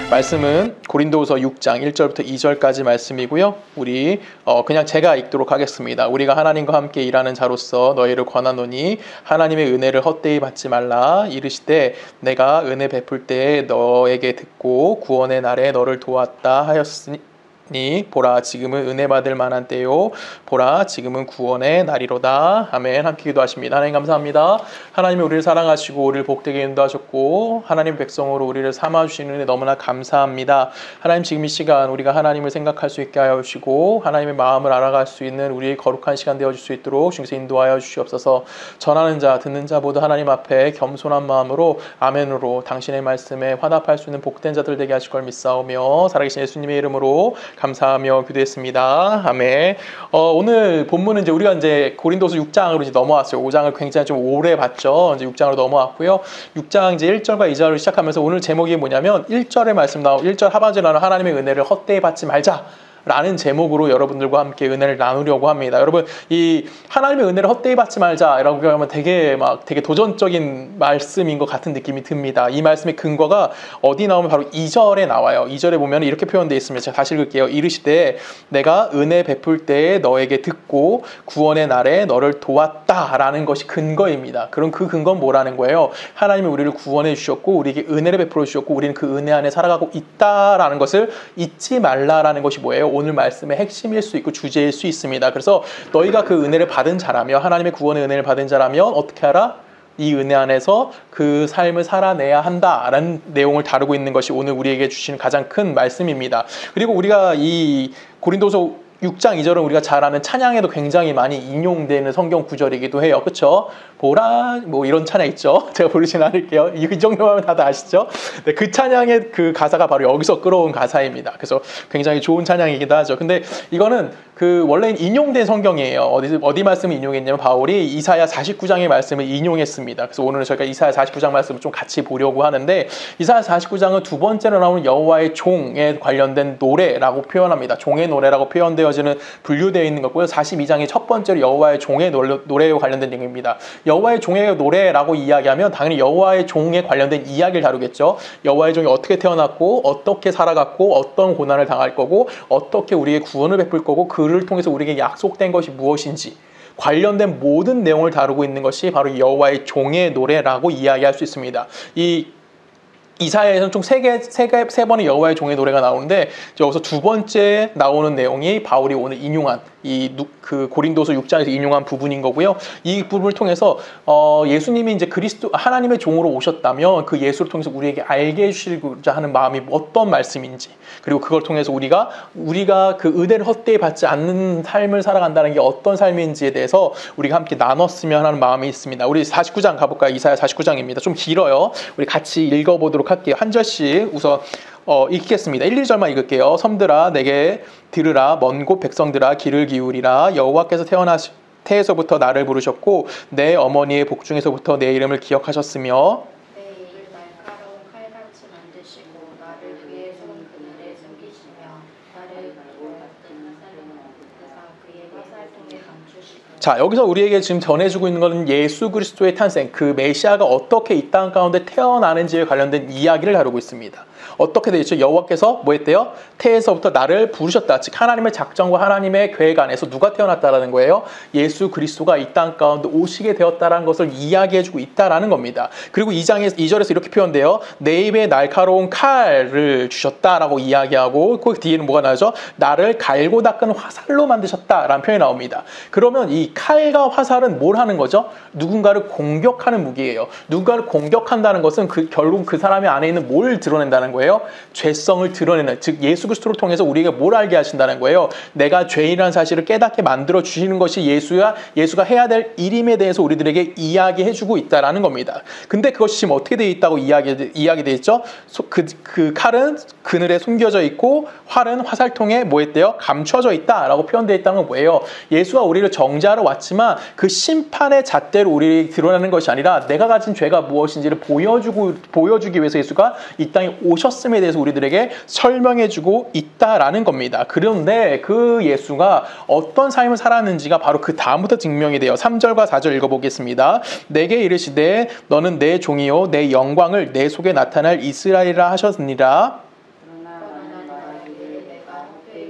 말씀은 고린도후서 6장 1절부터 2절까지 말씀이고요. 우리 그냥 제가 읽도록 하겠습니다. 우리가 하나님과 함께 일하는 자로서 너희를 권하노니 하나님의 은혜를 헛되이 받지 말라. 이르시되 내가 은혜 베풀 때에 너에게 듣고 구원의 날에 너를 도왔다 하였으니 보라 지금은 은혜 받을 만한 때요 보라 지금은 구원의 날이로다. 아멘. 함께 기도하십니다. 하나님 감사합니다. 하나님이 우리를 사랑하시고 우리를 복되게 인도하셨고 하나님 백성으로 우리를 삼아주시는 은혜 너무나 감사합니다. 하나님 지금 이 시간 우리가 하나님을 생각할 수 있게 하여 주시고 하나님의 마음을 알아갈 수 있는 우리의 거룩한 시간 되어줄 수 있도록 주님께서 인도하여 주시옵소서. 전하는 자 듣는 자 모두 하나님 앞에 겸손한 마음으로 아멘으로 당신의 말씀에 화답할 수 있는 복된 자들 되게 하실 걸 믿사오며 살아계신 예수님의 이름으로 감사하며 기도했습니다. 아멘. 오늘 본문은 이제 우리가 이제 고린도서 6장으로 이제 넘어왔어요. 5장을 굉장히 좀 오래 봤죠. 이제 6장으로 넘어왔고요. 6장 이제 1절과 2절을 시작하면서 오늘 제목이 뭐냐면 1절의 말씀 1절 하반절에 나오는 하나님의 은혜를 헛되이 받지 말자. 라는 제목으로 여러분들과 함께 은혜를 나누려고 합니다. 여러분, 이 하나님의 은혜를 헛되이 받지 말자라고 하면 되게 도전적인 말씀인 것 같은 느낌이 듭니다. 이 말씀의 근거가 어디 나오면 바로 2절에 나와요. 2절에 보면 이렇게 표현되어 있습니다. 제가 다시 읽을게요. 이르시되 내가 은혜 베풀 때에 너에게 듣고 구원의 날에 너를 도왔다라는 것이 근거입니다. 그럼 그 근거는 뭐라는 거예요? 하나님이 우리를 구원해 주셨고 우리에게 은혜를 베풀어 주셨고 우리는 그 은혜 안에 살아가고 있다라는 것을 잊지 말라라는 것이 뭐예요? 오늘 말씀의 핵심일 수 있고 주제일 수 있습니다. 그래서 너희가 그 은혜를 받은 자라며 하나님의 구원의 은혜를 받은 자라면 어떻게 하라? 이 은혜 안에서 그 삶을 살아내야 한다라는 내용을 다루고 있는 것이 오늘 우리에게 주시는 가장 큰 말씀입니다. 그리고 우리가 이 고린도서 6장 2절은 우리가 잘 아는 찬양에도 굉장히 많이 인용되는 성경 구절이기도 해요. 그렇죠? 보라 뭐 이런 찬양 있죠. 제가 부르진 않을게요. 이 정도면 다들 아시죠? 네, 그 찬양의 그 가사가 바로 여기서 끌어온 가사입니다. 그래서 굉장히 좋은 찬양이기도 하죠. 근데 이거는 그 원래 인용된 성경이에요. 어디 말씀을 인용했냐면 바울이 이사야 49장의 말씀을 인용했습니다. 그래서 오늘은 저희가 이사야 49장 말씀을 좀 같이 보려고 하는데 이사야 49장은 두 번째로 나오는 여호와의 종에 관련된 노래라고 표현합니다. 종의 노래라고 표현되어지는 분류되어 있는 거고요. 42장이 첫 번째로 여호와의 종의 노래에 관련된 내용입니다. 여호와의 종의 노래라고 이야기하면 당연히 여호와의 종에 관련된 이야기를 다루겠죠. 여호와의 종이 어떻게 태어났고 어떻게 살아갔고 어떤 고난을 당할 거고 어떻게 우리의 구원을 베풀 거고 그를 통해서 우리에게 약속된 것이 무엇인지 관련된 모든 내용을 다루고 있는 것이 바로 여호와의 종의 노래라고 이야기할 수 있습니다. 이 이사야에서는 총 세 번의 여호와의 종의 노래가 나오는데 여기서 두 번째 나오는 내용이 바울이 오늘 인용한 그 고린도서 6장에서 인용한 부분인 거고요. 이 부분을 통해서 예수님이 이제 그리스도 하나님의 종으로 오셨다면 그 예수를 통해서 우리에게 알게 해주시고자 하는 마음이 어떤 말씀인지 그리고 그걸 통해서 우리가 그 은혜를 헛되이 받지 않는 삶을 살아간다는 게 어떤 삶인지에 대해서 우리가 함께 나눴으면 하는 마음이 있습니다. 우리 49장 가볼까요? 이사야 49장입니다. 좀 길어요. 우리 같이 읽어보도록 할게요. 한 절씩 우선 읽겠습니다. 1, 2절만 읽을게요. 섬들아 내게 들으라. 먼 곳 백성들아 귀를 기울이라. 여호와께서 태에서부터 나를 부르셨고 내 어머니의 복중에서부터 내 이름을 기억하셨으며 내 입을 날카로운 칼같이 만드시고 나를 그의 손 그늘에 숨기시며 나를 불 같은 화살로 만드사 그의 화살통에 감추시고. 자, 여기서 우리에게 지금 전해주고 있는 것은 예수 그리스도의 탄생, 그 메시아가 어떻게 이 땅 가운데 태어나는지에 관련된 이야기를 다루고 있습니다. 어떻게 되죠? 여호와께서 뭐 했대요? 태에서부터 나를 부르셨다. 즉 하나님의 작정과 하나님의 계획 안에서 누가 태어났다라는 거예요? 예수 그리스도가 이 땅 가운데 오시게 되었다라는 것을 이야기해주고 있다라는 겁니다. 그리고 2절에서 이렇게 표현돼요. 내 입에 날카로운 칼을 주셨다라고 이야기하고 그 뒤에는 뭐가 나오죠? 나를 갈고 닦은 화살로 만드셨다라는 표현이 나옵니다. 그러면 이 칼과 화살은 뭘 하는 거죠? 누군가를 공격하는 무기예요. 누군가를 공격한다는 것은 결국 그 사람의 안에 있는 뭘 드러낸다는 거예요? 죄성을 드러내는, 즉 예수 그리스도를 통해서 우리에게 뭘 알게 하신다는 거예요? 내가 죄인이라는 사실을 깨닫게 만들어 주시는 것이 예수가 해야 될 일임에 대해서 우리들에게 이야기해주고 있다라는 겁니다. 근데 그것이 지금 어떻게 되어 있다고 이야기되어 있죠? 그 칼은 그늘에 숨겨져 있고 활은 화살통에 뭐 했대요? 감춰져 있다라고 표현되어 있다는 건 뭐예요? 예수가 우리를 정죄하러 왔지만 그 심판의 잣대로 우리에게 드러나는 것이 아니라 내가 가진 죄가 무엇인지를 보여주기 위해서 예수가 이 땅에 오셨음에 대해서 우리들에게 설명해주고 있다라는 겁니다. 그런데 그 예수가 어떤 삶을 살았는지가 바로 그 다음부터 증명이 돼요. 3절과 4절 읽어보겠습니다. 내게 이르시되 너는 내 종이요 내 영광을 내 속에 나타날 이스라엘이라 하셨느니라.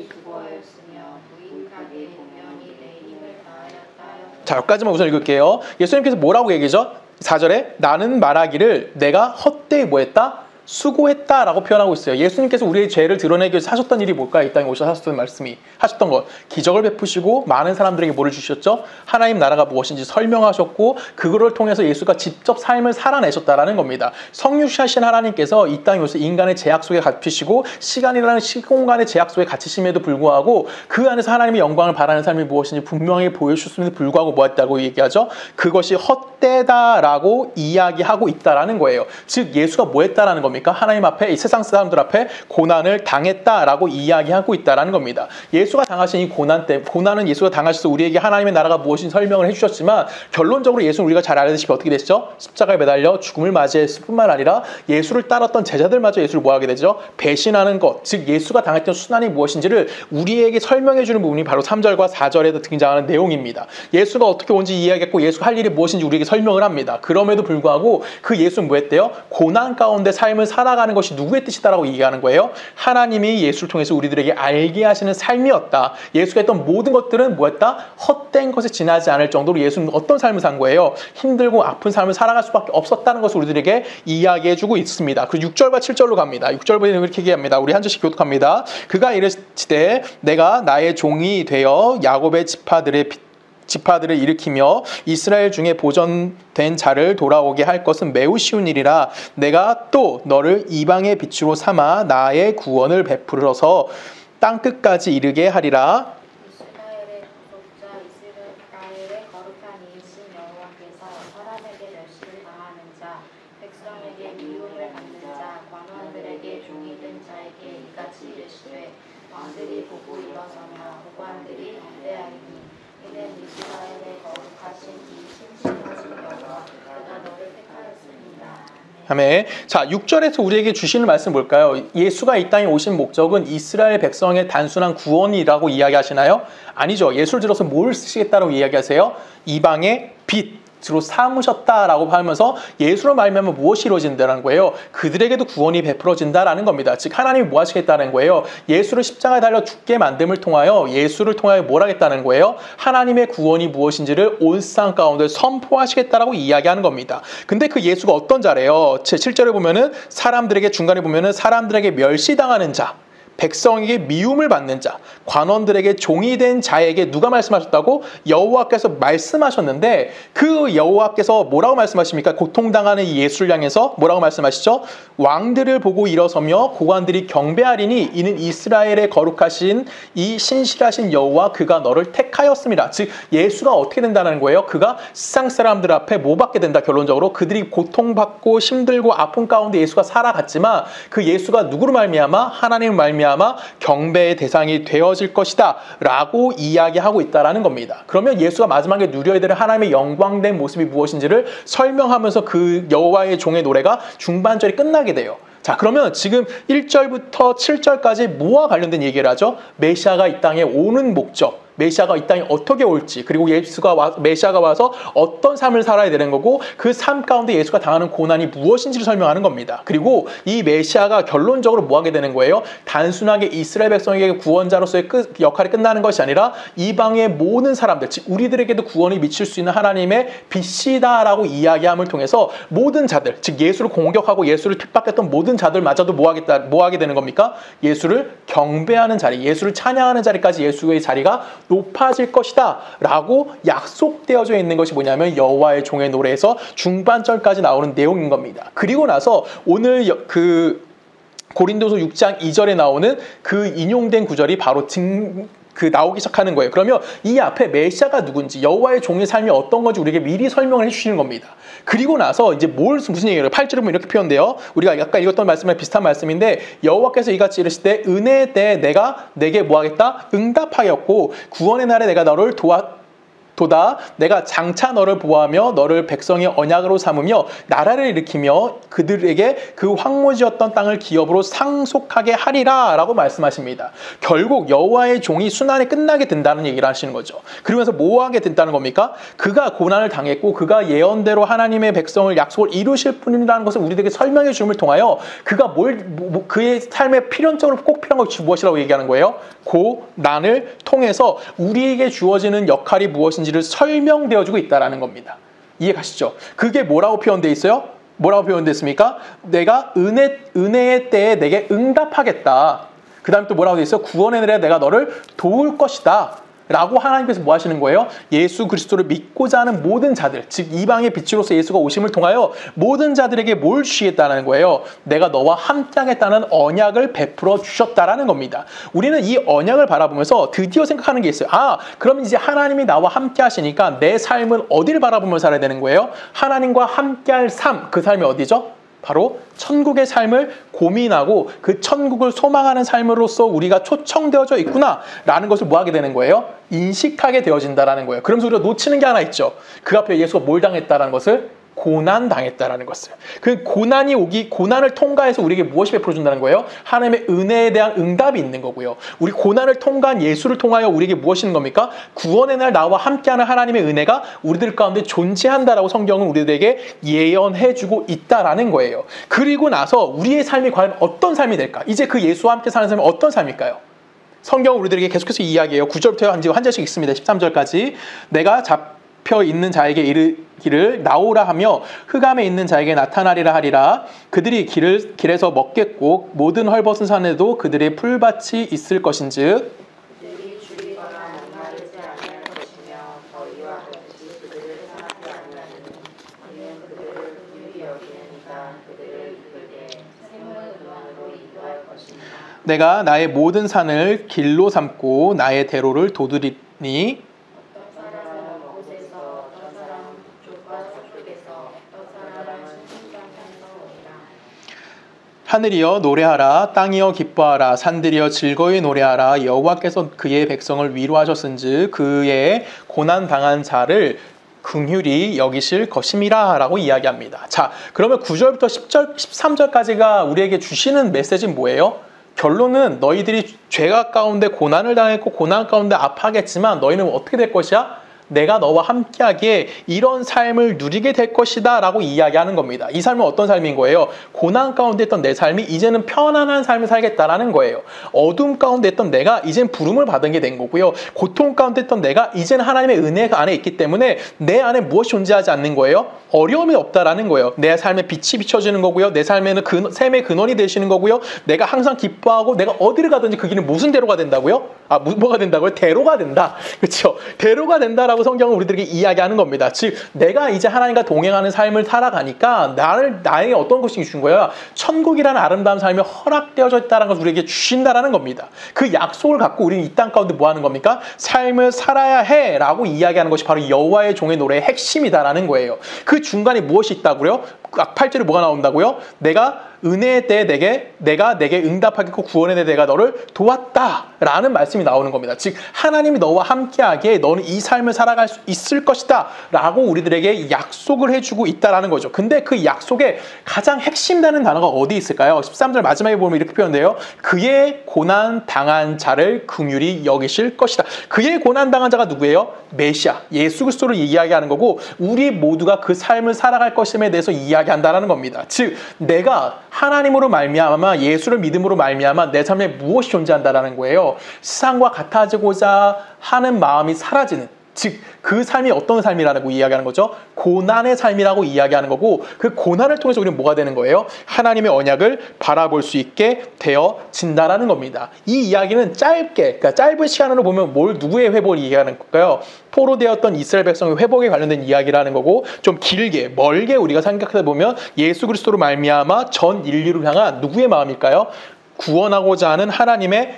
사람들이 두고하였으며 무인하게 공연히 내 힘을 다하였다. 자, 여기까지만 우선 읽을게요. 예수님께서 뭐라고 얘기죠? 4절에 나는 말하기를 내가 헛되이 뭐했다? 수고했다라고 표현하고 있어요. 예수님께서 우리의 죄를 드러내기 위해서 하셨던 일이 뭘까요? 이 땅에 오셔서 하셨던 말씀이 하셨던 것, 기적을 베푸시고 많은 사람들에게 뭐를 주셨죠? 하나님 나라가 무엇인지 설명하셨고 그거를 통해서 예수가 직접 삶을 살아내셨다라는 겁니다. 성육신하신 하나님께서 이 땅에 오셔서 인간의 제약 속에 갇히시고 시간이라는 시공간의 제약 속에 갇히심에도 불구하고 그 안에서 하나님의 영광을 바라는 삶이 무엇인지 분명히 보여주셨음에도 불구하고 뭐했다고 얘기하죠? 그것이 헛되다라고 이야기하고 있다라는 거예요. 즉 예수가 뭐했다라는 겁니다. 하나님 앞에 이 세상 사람들 앞에 고난을 당했다라고 이야기하고 있다라는 겁니다. 예수가 당하신 이 고난은 예수가 당하셔서 우리에게 하나님의 나라가 무엇인지 설명을 해주셨지만 결론적으로 예수는 우리가 잘 알다시피 어떻게 됐죠? 십자가에 매달려 죽음을 맞이했을 뿐만 아니라 예수를 따랐던 제자들마저 예수를 뭐하게 되죠? 배신하는 것, 즉 예수가 당했던 순환이 무엇인지를 우리에게 설명해주는 부분이 바로 3절과 4절에 등장하는 내용입니다. 예수가 어떻게 온지 이야기했고 예수가 할 일이 무엇인지 우리에게 설명을 합니다. 그럼에도 불구하고 그 예수는 뭐했대요? 고난 가운데 삶을 살아가는 것이 누구의 뜻이다라고 얘기하는 거예요? 하나님이 예수를 통해서 우리들에게 알게 하시는 삶이었다. 예수가 했던 모든 것들은 뭐였다? 헛된 것에 지나지 않을 정도로 예수는 어떤 삶을 산 거예요? 힘들고 아픈 삶을 살아갈 수밖에 없었다는 것을 우리들에게 이야기해주고 있습니다. 그리고 6절과 7절로 갑니다. 6절부터 이렇게 얘기합니다. 우리 한 절씩 교독합니다. 그가 이르시되 내가 나의 종이 되어 야곱의 지파들을 일으키며 이스라엘 중에 보존된 자를 돌아오게 할 것은 매우 쉬운 일이라. 내가 또 너를 이방의 빛으로 삼아 나의 구원을 베풀어서 땅끝까지 이르게 하리라. 이스라엘의 구속자 이스라엘의 거룩한 이이신 여호와께서 사람에게 멸시를 당하는 자 백성에게 미움을 받는 자 관원들에게 종이 된 자에게 이같이 이르시되 왕들이 보고 일어서며 고관들이 경배하리니 이는 이스라엘의 거룩하신 이 신실하신 여호와 그가 너를 택하였습니다. 아멘. 자, 6절에서 우리에게 주시는 말씀 뭘까요? 예수가 이 땅에 오신 목적은 이스라엘 백성의 단순한 구원이라고 이야기하시나요? 아니죠. 예수를 들어서 뭘 쓰시겠다고 이야기하세요? 이방의 빛. 로 삼으셨다라고 하면서 예수로 말미암아 무엇이 이루어진다는 거예요? 그들에게도 구원이 베풀어진다라는 겁니다. 즉 하나님이 뭐 하시겠다는 거예요? 예수를 십자가에 달려 죽게 만듦을 통하여 예수를 통하여 뭘 하겠다는 거예요? 하나님의 구원이 무엇인지를 온 세상 가운데 선포하시겠다라고 이야기하는 겁니다. 근데 그 예수가 어떤 자래요? 제 7절에 보면은 사람들에게 중간에 보면은 사람들에게 멸시당하는 자, 백성에게 미움을 받는 자, 관원들에게 종이 된 자에게 누가 말씀하셨다고? 여호와께서 말씀하셨는데 그 여호와께서 뭐라고 말씀하십니까? 고통당하는 이 예수를 향해서 뭐라고 말씀하시죠? 왕들을 보고 일어서며 고관들이 경배하리니 이는 이스라엘의 거룩하신 이 신실하신 여호와 그가 너를 택하였습니다. 즉 예수가 어떻게 된다는 거예요? 그가 세상 사람들 앞에 뭐 받게 된다? 결론적으로 그들이 고통받고 힘들고 아픈 가운데 예수가 살아갔지만 그 예수가 누구로 말미암아? 하나님을 말미암아 경배의 대상이 되어질 것이다 라고 이야기하고 있다는 겁니다. 그러면 예수가 마지막에 누려야 될 하나님의 영광된 모습이 무엇인지를 설명하면서 그 여호와의 종의 노래가 중반절이 끝나게 돼요. 자, 그러면 지금 1절부터 7절까지 뭐와 관련된 얘기를 하죠? 메시아가 이 땅에 오는 목적, 메시아가 이 땅에 어떻게 올지, 그리고 메시아가 와서 어떤 삶을 살아야 되는 거고 그 삶 가운데 예수가 당하는 고난이 무엇인지를 설명하는 겁니다. 그리고 이 메시아가 결론적으로 뭐 하게 되는 거예요? 단순하게 이스라엘 백성에게 구원자로서의 역할이 끝나는 것이 아니라 이방의 모든 사람들, 즉 우리들에게도 구원이 미칠 수 있는 하나님의 빛이다라고 이야기함을 통해서 모든 자들, 즉 예수를 공격하고 예수를 핍박했던 모든 자들마저도 뭐 하게 되는 겁니까? 예수를 경배하는 자리, 예수를 찬양하는 자리까지 예수의 자리가 높아질 것이다 라고 약속되어져 있는 것이 뭐냐면 여호와의 종의 노래에서 중반절까지 나오는 내용인 겁니다. 그리고 나서 오늘 그 고린도서 6장 2절에 나오는 그 인용된 구절이 바로 나오기 시작하는 거예요. 그러면 이 앞에 메시아가 누군지, 여호와의 종의 삶이 어떤 건지 우리에게 미리 설명을 해주시는 겁니다. 그리고 나서 이제 무슨 얘기예요? 8절에 보면 이렇게 표현돼요. 우리가 아까 읽었던 말씀이랑 비슷한 말씀인데 여호와께서 이같이 이르시되 은혜의 때에 내가 내게 뭐 하겠다? 응답하였고 구원의 날에 내가 너를 도다 내가 장차 너를 보호하며 너를 백성의 언약으로 삼으며 나라를 일으키며 그들에게 그 황무지였던 땅을 기업으로 상속하게 하리라 라고 말씀하십니다. 결국 여호와의 종이 순환이 끝나게 된다는 얘기를 하시는 거죠. 그러면서 뭐 하게 된다는 겁니까? 그가 고난을 당했고 그가 예언대로 하나님의 백성을 약속을 이루실 분이라는 것을 우리들에게 설명해 줌을 통하여 그가 그의 삶에 필연적으로 꼭 필요한 것이 무엇이라고 얘기하는 거예요? 고난을 통해서 우리에게 주어지는 역할이 무엇인지를 설명되어주고 있다는 겁니다. 이해 가시죠? 그게 뭐라고 표현되어 있어요? 뭐라고 표현됐습니까? 내가 은혜의 때에 내게 응답하겠다. 그 다음에 또 뭐라고 되어 있어요? 구원의 날에 내가 너를 도울 것이다. 라고 하나님께서 뭐 하시는 거예요? 예수 그리스도를 믿고자 하는 모든 자들, 즉 이방의 빛으로서 예수가 오심을 통하여 모든 자들에게 뭘 주시겠다는 거예요? 내가 너와 함께 하겠다는 언약을 베풀어 주셨다라는 겁니다. 우리는 이 언약을 바라보면서 드디어 생각하는 게 있어요. 그럼 이제 하나님이 나와 함께 하시니까 내 삶은 어디를 바라보며 살아야 되는 거예요? 하나님과 함께 할 삶, 그 삶이 어디죠? 바로 천국의 삶을 고민하고 그 천국을 소망하는 삶으로서 우리가 초청되어져 있구나라는 것을 뭐 하게 되는 거예요? 인식하게 되어진다라는 거예요. 그러면서 우리가 놓치는 게 하나 있죠. 그 앞에 예수가 뭘 당했다라는 것을 고난 당했다라는 것을. 그 고난을 통과해서 우리에게 무엇이 베풀어준다는 거예요? 하나님의 은혜에 대한 응답이 있는 거고요. 우리 고난을 통과한 예수를 통하여 우리에게 무엇이 있는 겁니까? 구원의 날 나와 함께하는 하나님의 은혜가 우리들 가운데 존재한다라고 성경은 우리들에게 예언해주고 있다라는 거예요. 그리고 나서 우리의 삶이 과연 어떤 삶이 될까? 이제 그 예수와 함께 사는 삶이 어떤 삶일까요? 성경은 우리들에게 계속해서 이야기해요. 9절부터 한 절씩 읽습니다. 13절까지. 내가 잡혀 있는 자에게 이르기를 나오라 하며 흑암에 있는 자에게 나타나리라 하리라. 그들이 길에서 먹겠고 모든 헐벗은 산에도 그들의 풀밭이 있을 것인즉 그들이 줄이거나 목마르지 아니할 것이며 더위와 같이 그들을 상하지 아니하리니 이는 그들을 긍휼히 여기니까 그들을 이끌게 생명의 근원으로 인도할 것입니다. 내가 나의 모든 산을 길로 삼고 나의 대로를 도드리니 어떤 사람은 곳에서 어떤 사람은 북쪽과 서쪽에서 어떤 사람은 천중장에서 오리라. 하늘이여 노래하라. 땅이여 기뻐하라. 산들이여 즐거이 노래하라. 여호와께서 그의 백성을 위로하셨은즉 그의 고난당한 자를 긍휼히 여기실 것임이라 라고 이야기합니다. 자, 그러면 9절부터 10절, 13절까지가 우리에게 주시는 메시지는 뭐예요? 결론은 너희들이 죄악 가운데 고난을 당했고 고난 가운데 아파하겠지만 너희는 어떻게 될 것이야? 내가 너와 함께하기에 이런 삶을 누리게 될 것이다 라고 이야기하는 겁니다. 이 삶은 어떤 삶인 거예요? 고난 가운데 있던 내 삶이 이제는 편안한 삶을 살겠다라는 거예요. 어둠 가운데 있던 내가 이젠 부름을 받은 게 된 거고요. 고통 가운데 있던 내가 이제는 하나님의 은혜가 안에 있기 때문에 내 안에 무엇이 존재하지 않는 거예요? 어려움이 없다라는 거예요. 내 삶에 빛이 비춰지는 거고요. 내 삶에는 샘의 근원이 되시는 거고요. 내가 항상 기뻐하고 내가 어디를 가든지 그 길은 무슨 대로가 된다고요? 뭐가 된다고요? 대로가 된다. 그렇죠? 대로가 된다라고 성경은 우리들에게 이야기하는 겁니다. 즉 내가 이제 하나님과 동행하는 삶을 살아가니까 나에게 어떤 것이 주신 거야? 천국이라는 아름다운 삶이 허락되어져 있다는 것을 우리에게 주신다라는 겁니다. 그 약속을 갖고 우리는 이 땅 가운데 뭐 하는 겁니까? 삶을 살아야 해라고 이야기하는 것이 바로 여호와의 종의 노래의 핵심이다라는 거예요. 그 중간에 무엇이 있다고요? 8절에 뭐가 나온다고요? 내가 은혜의 때에 내가 내게 응답하겠고 구원의 때에 내가 너를 도왔다라는 말씀이 나오는 겁니다. 즉 하나님이 너와 함께하기에 너는 이 삶을 살아갈 수 있을 것이다 라고 우리들에게 약속을 해주고 있다라는 거죠. 근데 그 약속에 가장 핵심되는 단어가 어디 있을까요? 13절 마지막에 보면 이렇게 표현돼요. 그의 고난 당한 자를 긍휼히 여기실 것이다. 그의 고난 당한 자가 누구예요? 메시아, 예수 그리스도를 이야기하는 거고 우리 모두가 그 삶을 살아갈 것임에 대해서 이야기한다는 겁니다. 즉 내가 하나님으로 말미암아 예수를 믿음으로 말미암아 내 삶에 무엇이 존재한다라는 거예요. 세상과 같아지고자 하는 마음이 사라지는, 즉 그 삶이 어떤 삶이라고 이야기하는 거죠? 고난의 삶이라고 이야기하는 거고 그 고난을 통해서 우리는 뭐가 되는 거예요? 하나님의 언약을 바라볼 수 있게 되어진다라는 겁니다. 이 이야기는 그러니까 짧은 시간으로 보면 누구의 회복을 이야기하는 걸까요? 포로되었던 이스라엘 백성의 회복에 관련된 이야기라는 거고 좀 길게 멀게 우리가 생각해 보면 예수 그리스도로 말미암아 전 인류를 향한 누구의 마음일까요? 구원하고자 하는 하나님의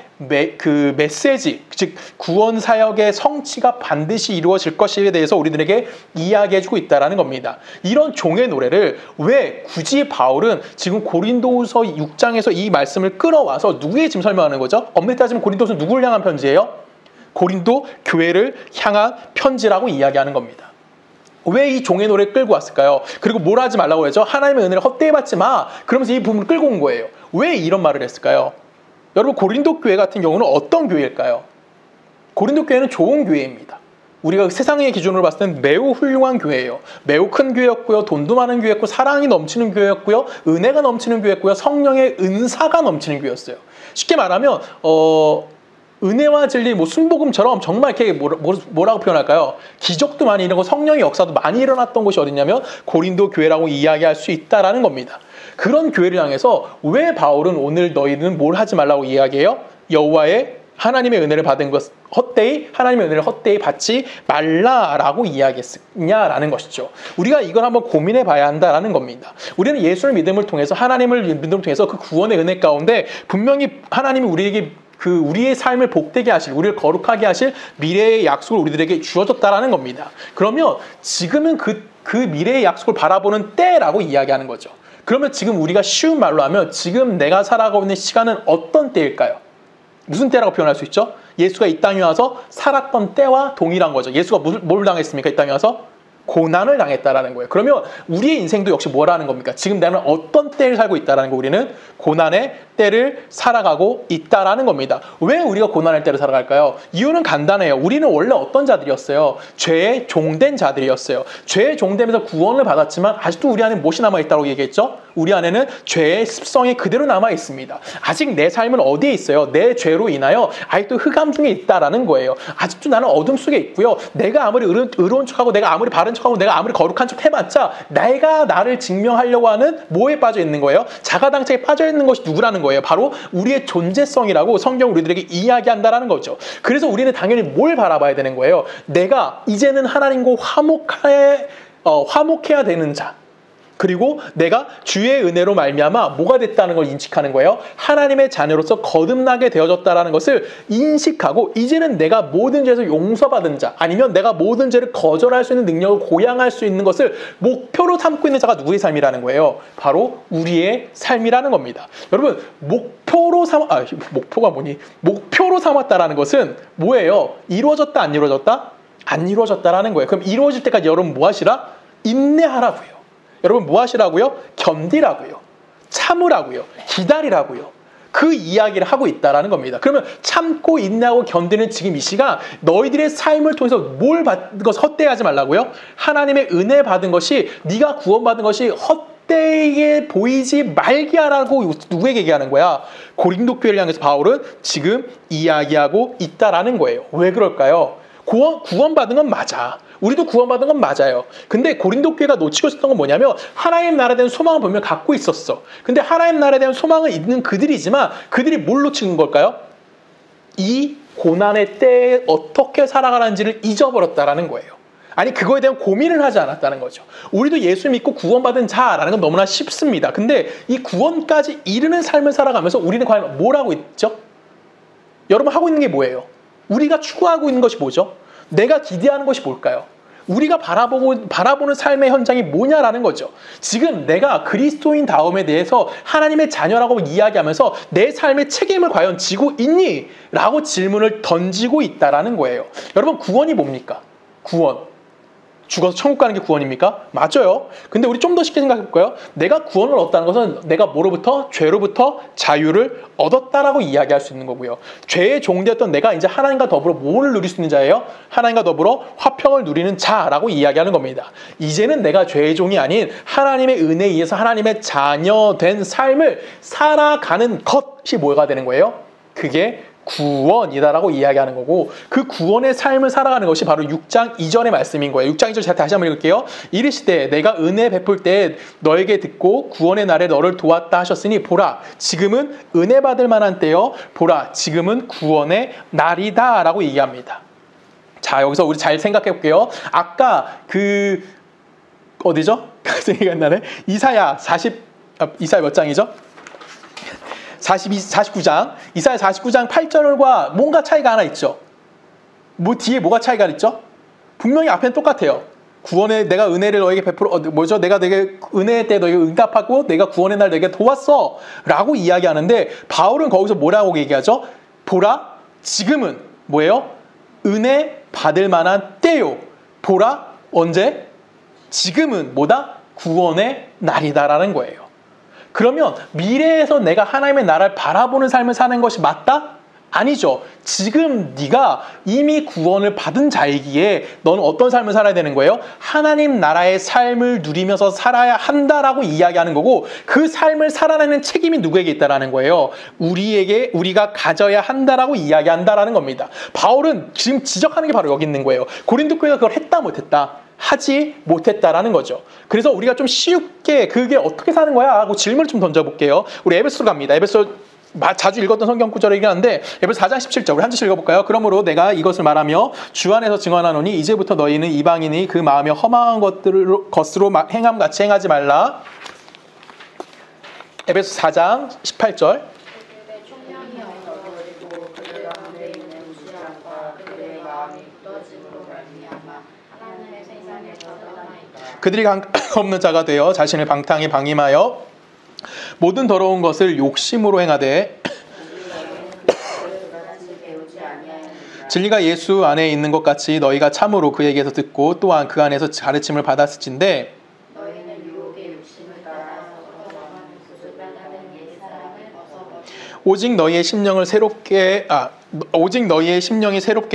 그 메시지, 즉 구원 사역의 성취가 반드시 이루어질 것에 대해서 우리들에게 이야기해주고 있다는 겁니다. 이런 종의 노래를 왜 굳이 바울은 지금 고린도후서 6장에서 이 말씀을 끌어와서 누구의 지금 설명하는 거죠? 엄밀히 따지면 고린도후서 누구를 향한 편지예요? 고린도 교회를 향한 편지라고 이야기하는 겁니다. 왜 이 종의 노래를 끌고 왔을까요? 그리고 뭘 하지 말라고 그러죠? 하나님의 은혜를 헛되이 받지 마. 그러면서 이 부분을 끌고 온 거예요. 왜 이런 말을 했을까요? 여러분, 고린도 교회 같은 경우는 어떤 교회일까요? 고린도 교회는 좋은 교회입니다. 우리가 세상의 기준으로 봤을 때는 매우 훌륭한 교회예요. 매우 큰 교회였고요. 돈도 많은 교회였고, 사랑이 넘치는 교회였고요. 은혜가 넘치는 교회였고요. 성령의 은사가 넘치는 교회였어요. 쉽게 말하면 은혜와 진리, 순복음처럼 정말 이렇게 뭐라고 표현할까요? 기적도 많이 일어나고 성령의 역사도 많이 일어났던 곳이 어디냐면 고린도 교회라고 이야기할 수 있다라는 겁니다. 그런 교회를 향해서 왜 바울은 오늘 너희는 뭘 하지 말라고 이야기해요? 여호와의 하나님의 은혜를 받은 것 헛되이, 하나님의 은혜를 헛되이 받지 말라라고 이야기했냐라는 것이죠. 우리가 이걸 한번 고민해 봐야 한다라는 겁니다. 우리는 예수를 믿음을 통해서, 하나님을 믿음을 통해서 그 구원의 은혜 가운데 분명히 하나님이 우리에게 우리의 삶을 복되게 하실, 우리를 거룩하게 하실 미래의 약속을 우리들에게 주어졌다라는 겁니다. 그러면 지금은 그 미래의 약속을 바라보는 때라고 이야기하는 거죠. 그러면 지금 우리가 쉬운 말로 하면 지금 내가 살아가고 있는 시간은 어떤 때일까요? 무슨 때라고 표현할 수 있죠? 예수가 이 땅에 와서 살았던 때와 동일한 거죠. 예수가 뭘 당했습니까? 이 땅에 와서 고난을 당했다라는 거예요. 그러면 우리의 인생도 역시 뭐라는 겁니까? 지금 나는 어떤 때를 살고 있다라는 거, 우리는 고난의 때를 살아가고 있다라는 겁니다. 왜 우리가 고난의 때를 살아갈까요? 이유는 간단해요. 우리는 원래 어떤 자들이었어요? 죄의 종된 자들이었어요. 죄의 종되면서 구원을 받았지만 아직도 우리 안에 무엇이 남아있다고 얘기했죠? 우리 안에는 죄의 습성이 그대로 남아있습니다. 아직 내 삶은 어디에 있어요? 내 죄로 인하여 아직도 흑암 중에 있다라는 거예요. 아직도 나는 어둠 속에 있고요. 내가 아무리 의로운 척하고 내가 아무리 바른 척하고 내가 아무리 거룩한 척 해봤자 내가 나를 증명하려고 하는 뭐에 빠져 있는 거예요? 자가당착에 빠져 있는 것이 누구라는 거예요? 바로 우리의 존재성이라고 성경 우리들에게 이야기한다라는 거죠. 그래서 우리는 당연히 뭘 바라봐야 되는 거예요? 내가 이제는 하나님과 화목해야 되는 자, 그리고 내가 주의 은혜로 말미암아 뭐가 됐다는 걸 인식하는 거예요. 하나님의 자녀로서 거듭나게 되어졌다는 것을 인식하고 이제는 내가 모든 죄에서 용서받은 자, 아니면 내가 모든 죄를 거절할 수 있는 능력을 고양할 수 있는 것을 목표로 삼고 있는 자가 누구의 삶이라는 거예요? 바로 우리의 삶이라는 겁니다. 여러분, 목표로 삼았다라는 것은 뭐예요? 이루어졌다, 안 이루어졌다? 안 이루어졌다라는 거예요. 그럼 이루어질 때까지 여러분 뭐 하시라? 인내하라고요. 여러분 뭐 하시라고요? 견디라고요. 참으라고요. 기다리라고요. 그 이야기를 하고 있다라는 겁니다. 그러면 참고 인내하고 견디는 지금 이 시간 너희들의 삶을 통해서 뭘 받은 것을 헛되이 말라고요? 하나님의 은혜 받은 것이, 네가 구원받은 것이 헛되게 보이지 말게 하라고 누구에게 얘기하는 거야? 고린도 교회를 향해서 바울은 지금 이야기하고 있다라는 거예요. 왜 그럴까요? 구원받은 건 맞아. 우리도 구원받은 건 맞아요. 근데 고린도 교회가 놓치고 있었던 건 뭐냐면 하나님 나라에 대한 소망을 분명 갖고 있었어. 근데 하나님 나라에 대한 소망은 있는 그들이지만 그들이 뭘 놓치는 걸까요? 이 고난의 때에 어떻게 살아가는지를 잊어버렸다라는 거예요. 아니, 그거에 대한 고민을 하지 않았다는 거죠. 우리도 예수 믿고 구원받은 자라는 건 너무나 쉽습니다. 근데 이 구원까지 이르는 삶을 살아가면서 우리는 과연 뭘 하고 있죠? 여러분, 하고 있는 게 뭐예요? 우리가 추구하고 있는 것이 뭐죠? 내가 기대하는 것이 뭘까요? 우리가 바라보는 삶의 현장이 뭐냐라는 거죠. 지금 내가 그리스도인 다움에 대해서 하나님의 자녀라고 이야기하면서 내 삶의 책임을 과연 지고 있니? 라고 질문을 던지고 있다라는 거예요. 여러분, 구원이 뭡니까? 구원. 죽어서 천국 가는 게 구원입니까? 맞아요. 근데 우리 좀 더 쉽게 생각해 볼까요? 내가 구원을 얻었다는 것은 내가 뭐로부터? 죄로부터 자유를 얻었다라고 이야기할 수 있는 거고요. 죄의 종되었던 내가 이제 하나님과 더불어 뭐를 누릴 수 있는 자예요? 하나님과 더불어 화평을 누리는 자라고 이야기하는 겁니다. 이제는 내가 죄의 종이 아닌 하나님의 은혜에 의해서 하나님의 자녀된 삶을 살아가는 것이 뭐가 되는 거예요? 그게 구원이다라고 이야기하는 거고, 그 구원의 삶을 살아가는 것이 바로 6장 2절의 말씀인 거예요. 6장 2절 제가 다시 한번 읽을게요. 이르시되 내가 은혜 베풀 때 너에게 듣고 구원의 날에 너를 도왔다 하셨으니 보라 지금은 은혜 받을 만한 때요, 보라 지금은 구원의 날이다 라고 얘기합니다. 자, 여기서 우리 잘 생각해 볼게요. 아까 어디죠? 생각이 안 나네. 이사야 몇 장이죠? 49장, 이사야 49장 8절과 뭔가 차이가 하나 있죠. 뒤에 뭐가 차이가 있죠? 분명히 앞에는 똑같아요. 구원에 내가 은혜를 너에게 베풀어, 내가 내게 은혜의 때 너에게 응답하고 내가 구원의 날 너에게 도왔어 라고 이야기하는데, 바울은 거기서 뭐라고 얘기하죠? 보라 지금은 뭐예요? 은혜 받을 만한 때요. 보라, 언제? 지금은 뭐다? 구원의 날이다라는 거예요. 그러면 미래에서 내가 하나님의 나라를 바라보는 삶을 사는 것이 맞다? 아니죠. 지금 네가 이미 구원을 받은 자이기에 너는 어떤 삶을 살아야 되는 거예요? 하나님 나라의 삶을 누리면서 살아야 한다라고 이야기하는 거고, 그 삶을 살아내는 책임이 누구에게 있다라는 거예요? 우리가 가져야 한다라고 이야기한다라는 겁니다. 바울은 지금 지적하는 게 바로 여기 있는 거예요. 고린도 교회가 그걸 했다 못했다? 하지 못했다라는 거죠. 그래서 우리가 좀 쉽게 그게 어떻게 사는 거야? 하고 질문을 좀 던져볼게요. 우리 에베소로 갑니다. 에베소 자주 읽었던 성경 구절이긴 한데 에베소 4장 17절 우리 한 절씩 읽어볼까요? 그러므로 내가 이것을 말하며 주 안에서 증언하노니 이제부터 너희는 이방인이 그 마음에 허망한 것으로 행함같이 행하지 말라. 에베소 4장 18절 그들의 총명이 어두워지고 그들 가운데 있는 무시함과 그들의 마음이 굳어짐으로 말미암아 하나님의 생산을 벗어나니까 그들이 없는 자가 되어 자신을 방탕에 방임하여 모든 더러운 것을 욕심으로 행하되 진리가 예수 안에 있는 것 같이 너희가 참으로 그에게서 듣고 또한 그 안에서 가르침을 받았을진데 너희는 유혹의 욕심을 따라서 얻어가는 구속하는 옛사람을 벗어버리고 오직 너희의 심령이 새롭게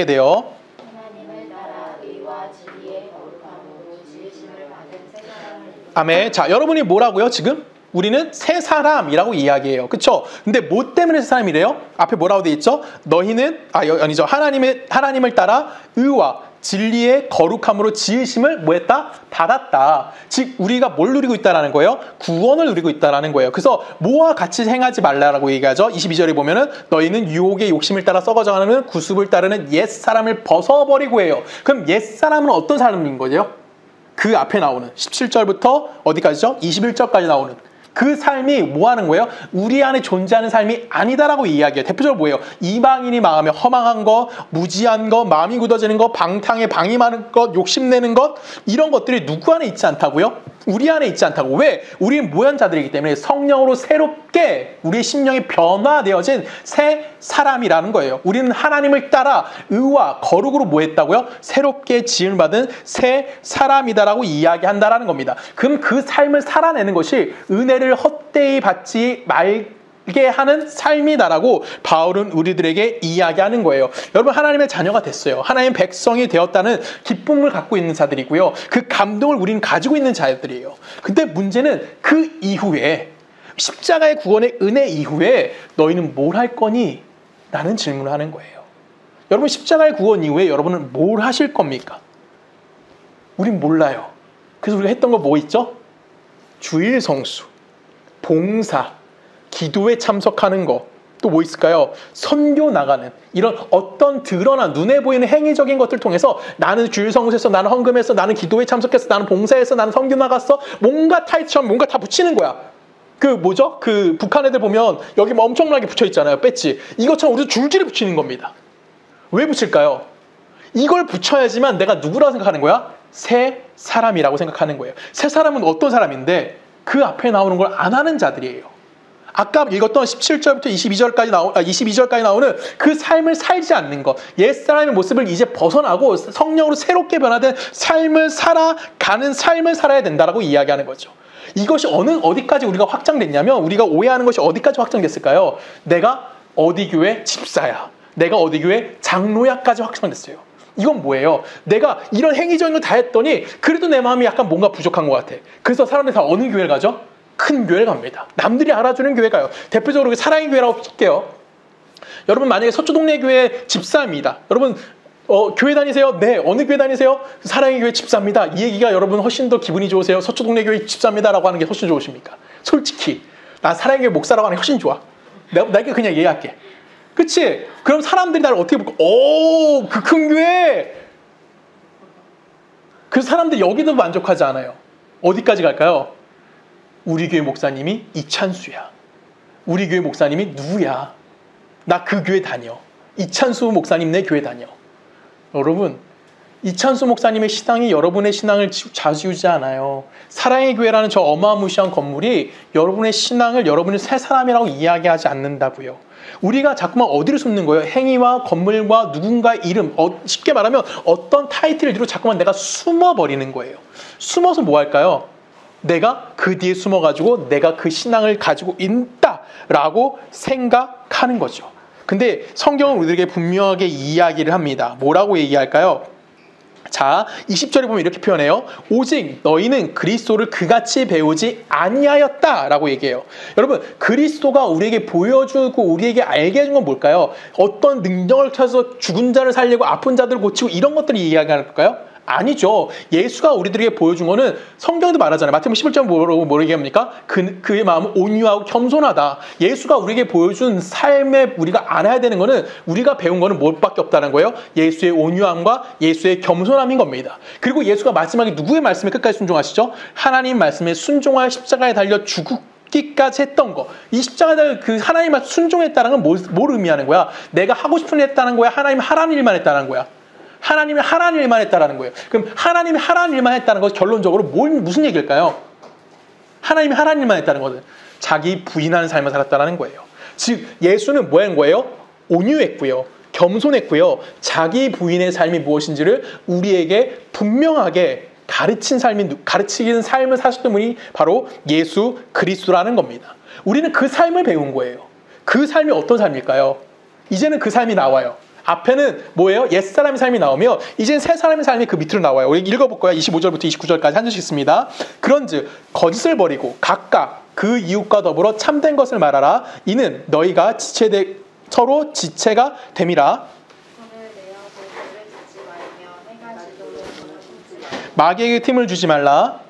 되어 하나님을 따라 의와 진리의 거룩함으로 지으심을 받은 새 사람을 아멘. 자, 여러분이 뭐라고요 지금? 우리는 새 사람이라고 이야기해요. 그쵸? 근데 뭐 때문에 새 사람이래요? 앞에 뭐라고 돼 있죠? 너희는, 아니죠. 하나님을 따라 의와 진리의 거룩함으로 지으심을 뭐 했다? 받았다. 즉, 우리가 뭘 누리고 있다라는 거예요? 구원을 누리고 있다라는 거예요. 그래서 뭐와 같이 행하지 말라라고 얘기하죠. 22절에 보면은 너희는 유혹의 욕심을 따라 썩어져가는 구습을 따르는 옛사람을 벗어버리고 해요. 그럼 옛사람은 어떤 사람인 거죠? 그 앞에 나오는 17절부터 어디까지죠? 21절까지 나오는 그 삶이 뭐 하는 거예요? 우리 안에 존재하는 삶이 아니다라고 이야기해요. 대표적으로 뭐예요? 이방인이 마음에 허망한 것, 무지한 것, 마음이 굳어지는 것, 방탕에 방임하는 것, 욕심내는 것, 이런 것들이 누구 안에 있지 않다고요? 우리 안에 있지 않다고. 왜? 우리는 모현자들이기 때문에 성령으로 새롭게 우리의 심령이 변화되어진 새 사람이라는 거예요. 우리는 하나님을 따라 의와 거룩으로 뭐 했다고요? 새롭게 지음을 받은 새 사람이다라고 이야기한다라는 겁니다. 그럼 그 삶을 살아내는 것이 은혜를 헛되이 받지 말게 하는 삶이다라고 바울은 우리들에게 이야기하는 거예요. 여러분, 하나님의 자녀가 됐어요. 하나님의 백성이 되었다는 기쁨을 갖고 있는 자들이고요. 그 감동을 우리는 가지고 있는 자들이에요. 근데 문제는 그 이후에 십자가의 구원의 은혜 이후에 너희는 뭘 할 거니? 라는 질문을 하는 거예요. 여러분, 십자가의 구원 이후에 여러분은 뭘 하실 겁니까? 우린 몰라요. 그래서 우리가 했던 거 뭐 있죠? 주일 성수, 봉사, 기도에 참석하는 거, 또 뭐 있을까요? 선교 나가는 이런 어떤 드러난 눈에 보이는 행위적인 것들 통해서 나는 주일 성수했어, 나는 헌금했어, 나는 기도에 참석했어, 나는 봉사했어, 나는 선교 나갔어, 뭔가 타이처럼 뭔가 다 붙이는 거야. 그 뭐죠? 그 북한 애들 보면 여기 뭐 엄청나게 붙여 있잖아요, 배지. 이것처럼 우리도 줄줄이 붙이는 겁니다. 왜 붙일까요? 이걸 붙여야지만 내가 누구라고 생각하는 거야? 새 사람이라고 생각하는 거예요. 새 사람은 어떤 사람인데 그 앞에 나오는 걸 안 하는 자들이에요. 아까 읽었던 17절부터 22절까지 나오는 그 삶을 살지 않는 것, 옛사람의 모습을 이제 벗어나고 성령으로 새롭게 변화된 삶을 살아가는 삶을 살아야 된다라고 이야기하는 거죠. 이것이 어디까지 우리가 확장됐냐면, 우리가 오해하는 것이 어디까지 확장됐을까요? 내가 어디 교회 집사야, 내가 어디 교회 장로야까지 확장됐어요. 이건 뭐예요? 내가 이런 행위적인 걸 다 했더니 그래도 내 마음이 약간 뭔가 부족한 것 같아. 그래서 사람들이 다 어느 교회를 가죠? 큰 교회를 갑니다. 남들이 알아주는 교회 가요. 대표적으로 사랑의 교회라고 할게요. 여러분, 만약에 서초동네 교회 집사입니다. 여러분, 교회 다니세요? 네. 어느 교회 다니세요? 사랑의 교회 집사입니다. 이 얘기가 여러분 훨씬 더 기분이 좋으세요? 서초동네 교회 집사입니다라고 하는 게 훨씬 좋으십니까? 솔직히 난 사랑의 교회 목사라고 하는 게 훨씬 좋아. 내가 그냥 얘기할게. 그치? 그럼 사람들이 나를 어떻게 볼까? 오, 그 큰 교회! 그 사람들이 여기도 만족하지 않아요. 어디까지 갈까요? 우리 교회 목사님이 이찬수야. 우리 교회 목사님이 누구야? 나 그 교회 다녀. 이찬수 목사님 내 교회 다녀. 여러분, 이찬수 목사님의 신앙이 여러분의 신앙을 좌지우지 않아요. 사랑의 교회라는 저 어마무시한 건물이 여러분의 신앙을 여러분의 새 사람이라고 이야기하지 않는다고요. 우리가 자꾸만 어디를 숨는 거예요? 행위와 건물과 누군가의 이름, 쉽게 말하면 어떤 타이틀을 뒤로 자꾸만 내가 숨어버리는 거예요. 숨어서 뭐 할까요? 내가 그 뒤에 숨어가지고 내가 그 신앙을 가지고 있다라고 생각하는 거죠. 근데 성경은 우리에게 분명하게 이야기를 합니다. 뭐라고 얘기할까요? 자, 20절에 보면 이렇게 표현해요. 오직 너희는 그리스도를 그같이 배우지 아니하였다라고 얘기해요. 여러분, 그리스도가 우리에게 보여주고 우리에게 알게 해준 건 뭘까요? 어떤 능력을 찾아서 죽은 자를 살리고 아픈 자들을 고치고 이런 것들을 이야기하는 걸까요? 아니죠. 예수가 우리들에게 보여준 거는 성경에도 말하잖아요. 마태복음 11장 뭐라고 얘기합니까? 그의 마음은 온유하고 겸손하다. 예수가 우리에게 보여준 삶에 우리가 알아야 되는 거는 우리가 배운 거는 뭘밖에 없다는 거예요? 예수의 온유함과 예수의 겸손함인 겁니다. 그리고 예수가 마지막에 누구의 말씀에 끝까지 순종하시죠? 하나님 말씀에 순종하여 십자가에 달려 죽기까지 했던 거. 이 십자가에 그 하나님 말씀 순종했다는 건 뭘 의미하는 거야? 내가 하고 싶은 일 했다는 거야? 하나님 하라는 일만 했다는 거야? 하나님이 하라는 일만 했다는 거예요. 그럼 하나님이 하라는 일만 했다는 것은 결론적으로 무슨 얘기일까요? 하나님이 하라는 일만 했다는 것은 자기 부인하는 삶을 살았다는 거예요. 즉 예수는 뭐 한 거예요? 온유했고요. 겸손했고요. 자기 부인의 삶이 무엇인지를 우리에게 분명하게 가르치는 삶을 사셨던 분이 바로 예수 그리스도라는 겁니다. 우리는 그 삶을 배운 거예요. 그 삶이 어떤 삶일까요? 이제는 그 삶이 나와요. 앞에는 뭐예요? 옛사람의 삶이 나오며 이젠 새 사람의 삶이 그 밑으로 나와요. 우리 읽어볼 거야. 25절부터 29절까지 한 절씩 있습니다. 그런즉 거짓을 버리고 각각 그 이웃과 더불어 참된 것을 말하라. 이는 너희가 서로 지체가 됨이라. 마귀에게 틈을 주지 말라.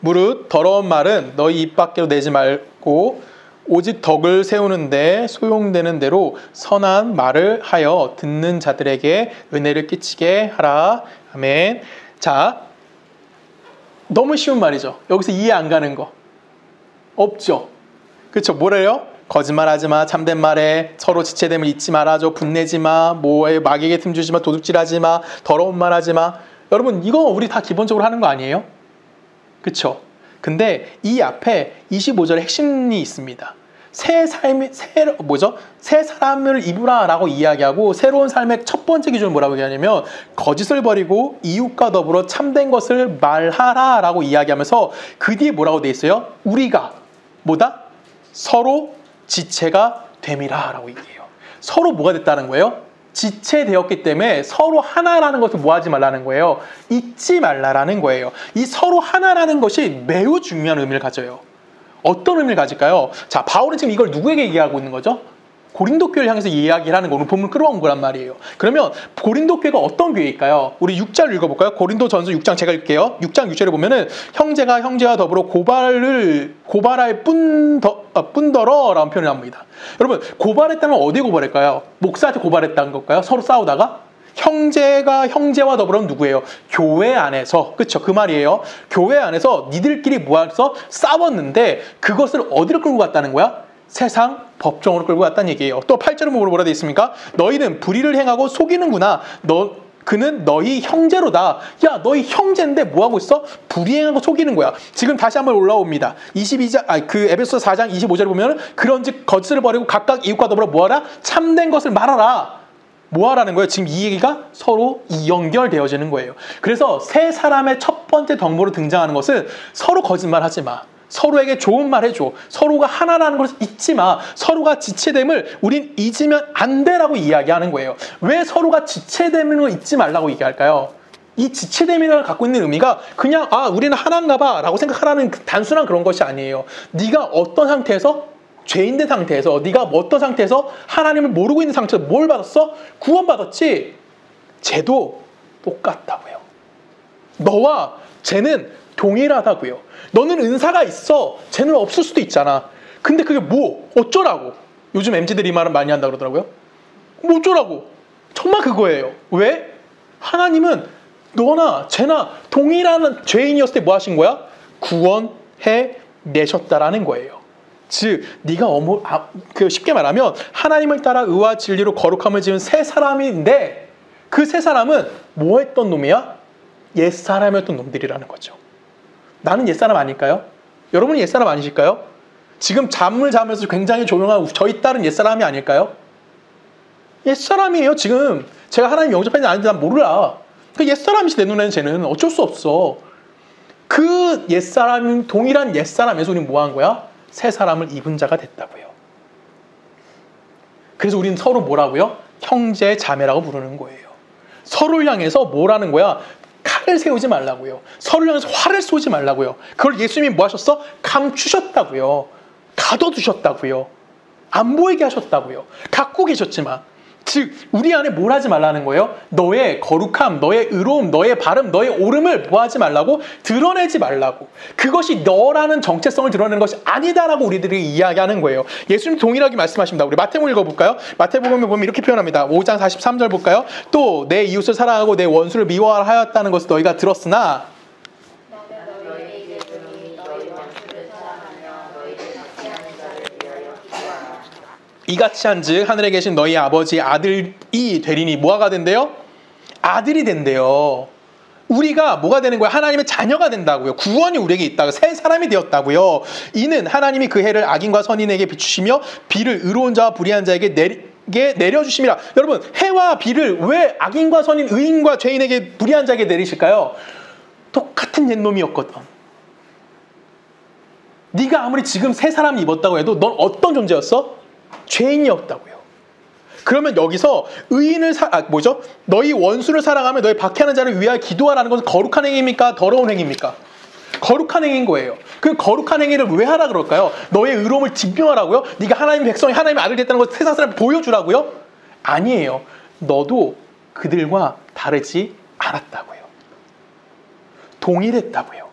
무릇 더러운 말은 너희 입 밖으로 내지 말고 오직 덕을 세우는데 소용되는 대로 선한 말을 하여 듣는 자들에게 은혜를 끼치게 하라. 아멘. 자, 너무 쉬운 말이죠. 여기서 이해 안 가는 거 없죠. 그렇죠. 뭐래요? 거짓말하지 마, 참된 말에 서로 지체됨을 잊지 말아줘, 분내지 마, 뭐에 마귀에게 틈 주지 마, 도둑질하지 마, 더러운 말 하지 마. 여러분 이거 우리 다 기본적으로 하는 거 아니에요? 그쵸? 근데 이 앞에 25절에 핵심이 있습니다. 새 사람을 입으라 라고 이야기하고 새로운 삶의 첫 번째 기준은 뭐라고 얘기하냐면 거짓을 버리고 이웃과 더불어 참된 것을 말하라 라고 이야기하면서 그 뒤에 뭐라고 돼 있어요? 우리가 뭐다? 서로 지체가 됨이라 라고 얘기해요. 서로 뭐가 됐다는 거예요? 지체되었기 때문에 서로 하나라는 것을 뭐 하지 말라는 거예요? 잊지 말라라는 거예요. 이 서로 하나라는 것이 매우 중요한 의미를 가져요. 어떤 의미를 가질까요? 자, 바울은 지금 이걸 누구에게 얘기하고 있는 거죠? 고린도 교회를 향해서 이야기를 하는 거, 오늘 본문 끌어온 거란 말이에요. 그러면 고린도 교회가 어떤 교회일까요? 우리 6절 읽어볼까요? 고린도 전서 6장 제가 읽을게요. 6장 6절에 보면은 형제가 형제와 더불어 고발할 뿐더러 라는 표현을 합니다. 여러분, 고발했다는 건 어디에 고발할까요? 목사한테 고발했다는 걸까요? 서로 싸우다가? 형제가 형제와 더불어 누구예요? 교회 안에서. 그쵸? 그 말이에요. 교회 안에서 니들끼리 모아서 싸웠는데 그것을 어디로 끌고 갔다는 거야? 세상 법정으로 끌고 갔다는 얘기예요. 또 8절은 뭐라 되어 있습니까? 너희는 불의를 행하고 속이는구나. 그는 너희 형제로다. 야, 너희 형제인데 뭐하고 있어? 불의행하고 속이는 거야. 지금 다시 한번 올라옵니다. 에베소서 4장 25절에 보면 그런즉 거짓을 버리고 각각 이웃과 더불어 뭐하라? 참된 것을 말하라. 뭐하라는 거예요? 지금 이 얘기가 서로 연결되어지는 거예요. 그래서 세 사람의 첫 번째 덕목으로 등장하는 것은 서로 거짓말하지 마. 서로에게 좋은 말 해줘. 서로가 하나라는 것을 잊지 마. 서로가 지체됨을 우린 잊으면 안 돼라고 이야기하는 거예요. 왜 서로가 지체됨을 잊지 말라고 얘기할까요? 이 지체됨이라는 갖고 있는 의미가 그냥 우리는 하나인가 봐 라고 생각하라는 단순한 그런 것이 아니에요. 네가 어떤 상태에서 죄인된 상태에서 네가 어떤 상태에서 하나님을 모르고 있는 상태에서 뭘 받았어? 구원받았지. 쟤도 똑같다고요. 너와 쟤는 동일하다고요. 너는 은사가 있어. 쟤는 없을 수도 있잖아. 근데 그게 어쩌라고. 요즘 MZ들이 이 말은 많이 한다고 그러더라고요. 뭐 어쩌라고. 정말 그거예요. 왜? 하나님은 너나 쟤나 동일한 죄인이었을 때 뭐 하신 거야? 구원해 내셨다라는 거예요. 즉 네가 쉽게 말하면 하나님을 따라 의와 진리로 거룩함을 지은 새 사람인데 그 새 사람은 뭐 했던 놈이야? 옛사람이었던 놈들이라는 거죠. 나는 옛사람 아닐까요? 여러분은 옛사람 아니실까요? 지금 잠을 자면서 굉장히 조용한 저희 딸은 옛사람이 아닐까요? 옛사람이에요. 지금 제가 하나님 영접했는지 아닌지 난 몰라. 그 옛사람이지 내 눈에는. 쟤는 어쩔 수 없어. 그 옛사람, 동일한 옛사람에서 우리는 뭐 한 거야? 새 사람을 입은 자가 됐다고요. 그래서 우리는 서로 뭐라고요? 형제 자매라고 부르는 거예요. 서로를 향해서 뭐라는 거야? 칼을 세우지 말라고요. 서로를 향해서 화를 쏘지 말라고요. 그걸 예수님이 뭐 하셨어? 감추셨다고요. 가둬두셨다고요. 안 보이게 하셨다고요. 갖고 계셨지만, 즉 우리 안에 뭘 하지 말라는 거예요? 너의 거룩함, 너의 의로움, 너의 바름, 너의 옳음을 뭐 하지 말라고? 드러내지 말라고. 그것이 너라는 정체성을 드러내는 것이 아니다라고 우리들이 이야기하는 거예요. 예수님 동일하게 말씀하십니다. 우리 마태복음 읽어볼까요? 마태복음에 보면 이렇게 표현합니다. 5장 43절 볼까요? 또 내 이웃을 사랑하고 내 원수를 미워하였다는 것을 너희가 들었으나 이같이 한즉 하늘에 계신 너희 아버지 아들이 되리니 뭐가 된대요? 아들이 된대요. 우리가 뭐가 되는 거예요? 하나님의 자녀가 된다고요. 구원이 우리에게 있다고. 새 사람이 되었다고요. 이는 하나님이 그 해를 악인과 선인에게 비추시며 비를 의로운 자와 불의한 자에게 내려주심이라. 여러분, 해와 비를 왜 악인과 선인, 의인과 죄인에게, 불의한 자에게 내리실까요? 똑같은 옛놈이었거든. 네가 아무리 지금 새 사람을 입었다고 해도 넌 어떤 존재였어? 죄인이었다고요. 그러면 여기서 의인을 너희 원수를 사랑하며 너희 박해하는 자를 위하여 기도하라는 것은 거룩한 행위입니까? 더러운 행위입니까? 거룩한 행위인 거예요. 그 거룩한 행위를 왜 하라 그럴까요? 너의 의로움을 증명하라고요? 네가 하나님의 백성이 하나님의 아들 됐다는 것을 세상 사람에 보여주라고요? 아니에요. 너도 그들과 다르지 않았다고요. 동일했다고요.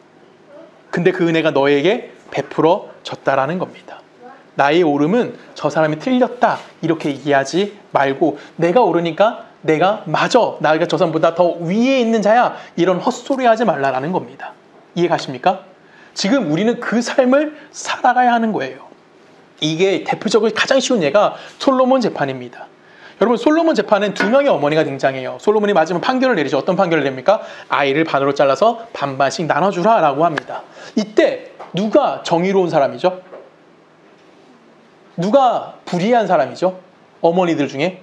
근데 그 은혜가 너에게 베풀어졌다라는 겁니다. 나의 옳음은 저 사람이 틀렸다 이렇게 얘기하지 말고 내가 옳으니까 내가 맞아, 나가 저 사람보다 더 위에 있는 자야, 이런 헛소리 하지 말라라는 겁니다. 이해 가십니까? 지금 우리는 그 삶을 살아가야 하는 거예요. 이게 대표적으로 가장 쉬운 예가 솔로몬 재판입니다. 여러분, 솔로몬 재판은 두 명의 어머니가 등장해요. 솔로몬이 마지막 판결을 내리죠. 어떤 판결을 냅니까? 아이를 반으로 잘라서 반반씩 나눠주라 라고 합니다. 이때 누가 정의로운 사람이죠? 누가 불의한 사람이죠? 어머니들 중에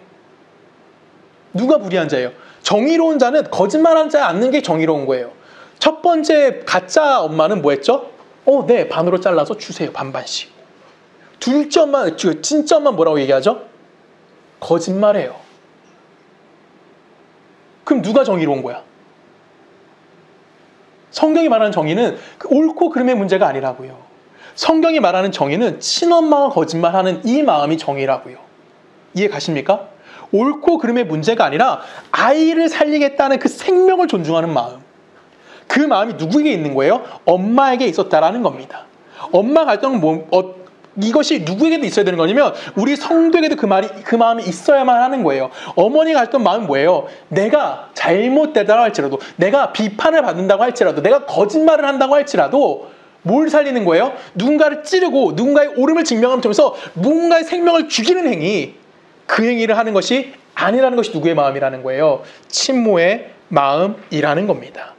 누가 불의한 자예요? 정의로운 자는 거짓말하는 자에 앉는 게 정의로운 거예요. 첫 번째 가짜 엄마는 뭐 했죠? 네, 반으로 잘라서 주세요, 반반씩. 둘째 엄마, 진짜 엄마 뭐라고 얘기하죠? 거짓말해요. 그럼 누가 정의로운 거야? 성경이 말하는 정의는 옳고 그름의 문제가 아니라고요. 성경이 말하는 정의는 친엄마가 거짓말하는 이 마음이 정의라고요. 이해 가십니까? 옳고 그름의 문제가 아니라 아이를 살리겠다는 그 생명을 존중하는 마음. 그 마음이 누구에게 있는 거예요? 엄마에게 있었다라는 겁니다. 엄마 갈등은 이것이 누구에게도 있어야 되는 거냐면 우리 성도에게도 그 마음이 있어야만 하는 거예요. 어머니가 했던 마음은 뭐예요? 내가 잘못되다고 할지라도, 내가 비판을 받는다고 할지라도, 내가 거짓말을 한다고 할지라도 뭘 살리는 거예요? 누군가를 찌르고 누군가의 옳음을 증명하는 점에서 누군가의 생명을 죽이는 행위, 그 행위를 하는 것이 아니라는 것이 누구의 마음이라는 거예요? 친모의 마음이라는 겁니다.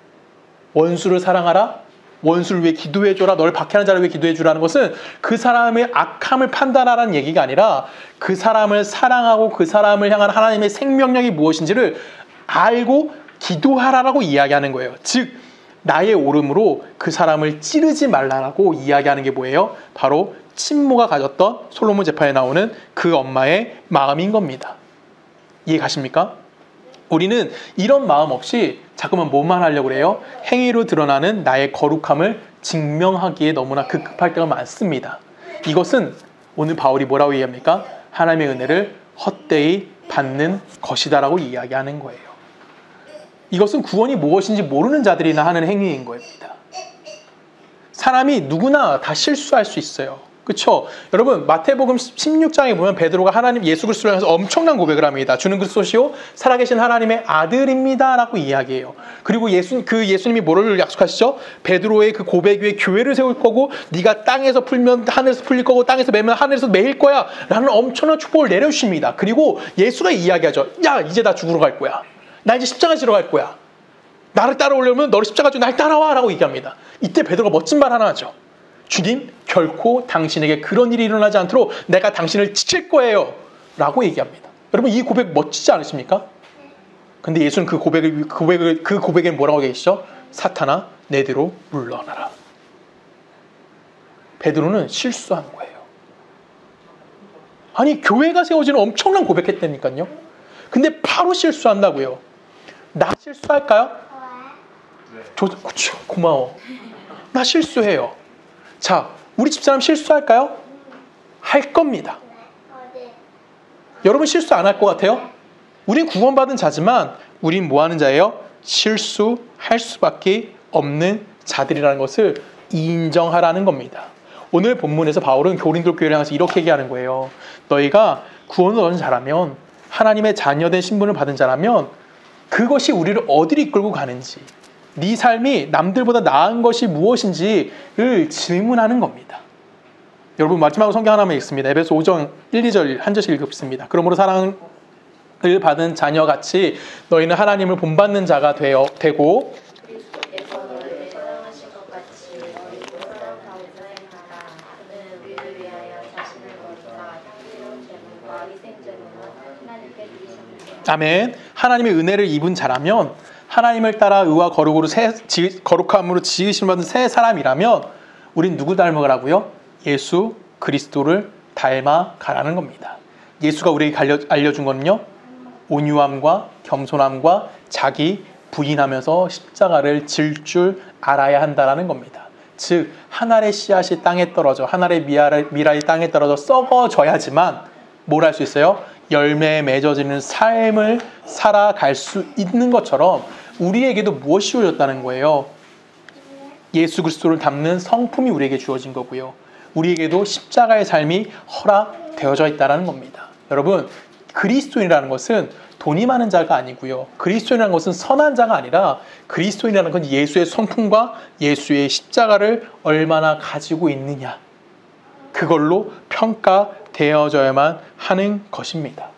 원수를 사랑하라, 원수를 위해 기도해줘라, 너를 박해하는 자를 위해 기도해주라는 것은 그 사람의 악함을 판단하라는 얘기가 아니라 그 사람을 사랑하고 그 사람을 향한 하나님의 생명력이 무엇인지를 알고 기도하라라고 이야기하는 거예요. 즉 나의 옳음으로 그 사람을 찌르지 말라라고 이야기하는 게 뭐예요? 바로 친모가 가졌던 솔로몬 재판에 나오는 그 엄마의 마음인 겁니다. 이해 가십니까? 우리는 이런 마음 없이 자꾸만 뭐만 하려고 그래요? 행위로 드러나는 나의 거룩함을 증명하기에 너무나 급급할 때가 많습니다. 이것은 오늘 바울이 뭐라고 얘기합니까? 하나님의 은혜를 헛되이 받는 것이다라고 이야기하는 거예요. 이것은 구원이 무엇인지 모르는 자들이나 하는 행위인 겁니다. 사람이 누구나 다 실수할 수 있어요. 그렇죠? 여러분, 마태복음 16장에 보면 베드로가 하나님 예수 그리스도를 향해서 엄청난 고백을 합니다. 주는 그리스도시요 살아계신 하나님의 아들입니다 라고 이야기해요. 그리고 예수님이 뭐를 약속하시죠? 베드로의 그 고백 위에 교회를 세울 거고, 네가 땅에서 풀면 하늘에서 풀릴 거고, 땅에서 매면 하늘에서 매일 거야 라는 엄청난 축복을 내려주십니다. 그리고 예수가 이야기하죠. 야, 이제 나 죽으러 갈 거야. 나 이제 십자가 지러 갈 거야. 나를 따라오려면 너를 십자가 지고 날 따라와 라고 얘기합니다. 이때 베드로가 멋진 말 하나 하죠. 주님, 결코 당신에게 그런 일이 일어나지 않도록 내가 당신을 지킬 거예요 라고 얘기합니다. 여러분, 이 고백 멋지지 않으십니까? 근데 예수는 그 고백에 뭐라고 얘기하시죠? 사탄아, 내 뒤로 물러나라. 베드로는 실수한 거예요. 아니, 교회가 세워지는 엄청난 고백했다니까요. 근데 바로 실수한다고요. 나 실수할까요? 그쵸, 고마워. 나 실수해요. 자, 우리 집사람 실수할까요? 할 겁니다. 여러분 실수 안 할 것 같아요? 우린 구원받은 자지만 우린 뭐 하는 자예요? 실수할 수밖에 없는 자들이라는 것을 인정하라는 겁니다. 오늘 본문에서 바울은 고린도 교회를 향해서 이렇게 얘기하는 거예요. 너희가 구원을 얻은 자라면, 하나님의 자녀된 신분을 받은 자라면 그것이 우리를 어디로 이끌고 가는지, 네 삶이 남들보다 나은 것이 무엇인지를 질문하는 겁니다. 여러분, 마지막으로 성경 하나만 읽습니다. 에베소 5장 1, 2절 한 절씩 읽겠습니다. 그러므로 사랑을 받은 자녀같이 너희는 하나님을 본받는 자가 되고 그리스도께서 너희를 사랑하신 것 같이 너희도 사랑 가운데 행하라. 그는 우리를 위하여 자신을 버리사 향기로운 제물과 희생 제물로 하나님께 드리셨느니라. 아멘. 하나님의 은혜를 입은 자라면, 하나님을 따라 의와 거룩함으로 지으심 받은 새 사람이라면 우린 누구 닮아가라고요? 예수 그리스도를 닮아가라는 겁니다. 예수가 우리에게 알려준 거는요, 온유함과 겸손함과 자기 부인하면서 십자가를 질 줄 알아야 한다는 겁니다. 즉, 하늘의 씨앗이 땅에 떨어져, 하늘의 미랄이 땅에 떨어져 썩어져야지만 뭘 할 수 있어요? 열매에 맺어지는 삶을 살아갈 수 있는 것처럼 우리에게도 무엇이 주어졌다는 거예요? 예수 그리스도를 담는 성품이 우리에게 주어진 거고요. 우리에게도 십자가의 삶이 허락되어져 있다는 겁니다. 여러분, 그리스도인이라는 것은 돈이 많은 자가 아니고요. 그리스도인이라는 것은 선한 자가 아니라, 그리스도인이라는 건 예수의 성품과 예수의 십자가를 얼마나 가지고 있느냐, 그걸로 평가되어져야만 하는 것입니다.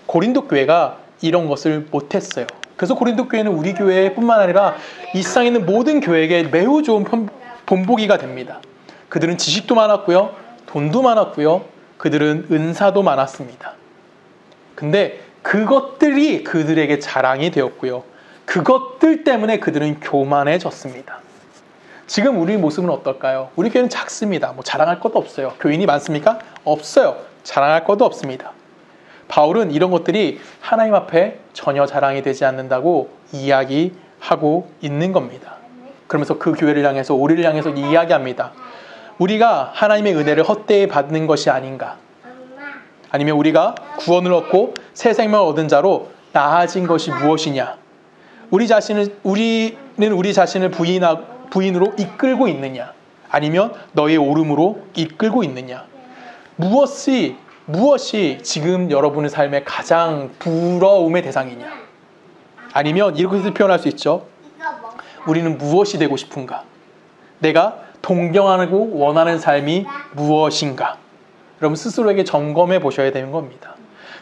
고린도 교회가 이런 것을 못했어요. 그래서 고린도 교회는 우리 교회뿐만 아니라 이 세상에 있는 모든 교회에게 매우 좋은 본보기가 됩니다. 그들은 지식도 많았고요, 돈도 많았고요, 그들은 은사도 많았습니다. 근데 그것들이 그들에게 자랑이 되었고요, 그것들 때문에 그들은 교만해졌습니다. 지금 우리 모습은 어떨까요? 우리 교회는 작습니다. 뭐 자랑할 것도 없어요. 교인이 많습니까? 없어요. 자랑할 것도 없습니다. 바울은 이런 것들이 하나님 앞에 전혀 자랑이 되지 않는다고 이야기하고 있는 겁니다. 그러면서 그 교회를 향해서, 우리를 향해서 이야기합니다. 우리가 하나님의 은혜를 헛되이 받는 것이 아닌가? 아니면 우리가 구원을 얻고 새 생명을 얻은 자로 나아진 것이 무엇이냐? 우리는 우리 자신을 부인으로 이끌고 있느냐? 아니면 너의 오름으로 이끌고 있느냐? 무엇이 지금 여러분의 삶의 가장 부러움의 대상이냐? 아니면 이렇게 표현할 수 있죠. 우리는 무엇이 되고 싶은가? 내가 동경하고 원하는 삶이 무엇인가? 여러분, 스스로에게 점검해 보셔야 되는 겁니다.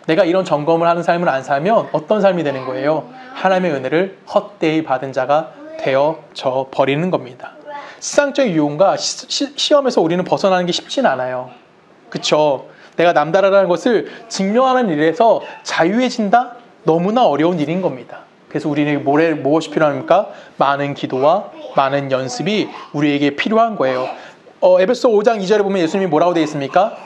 내가 이런 점검을 하는 삶을 안 살면 어떤 삶이 되는 거예요? 하나님의 은혜를 헛되이 받은 자가 되어져 버리는 겁니다. 세상적인 유혹과 시험에서 우리는 벗어나는 게 쉽진 않아요. 그쵸? 내가 남다르다는 것을 증명하는 일에서 자유해진다? 너무나 어려운 일인 겁니다. 그래서 우리에게 무엇이 필요합니까? 많은 기도와 많은 연습이 우리에게 필요한 거예요. 에베소 5장 2절에 보면 예수님이 뭐라고 되어 있습니까?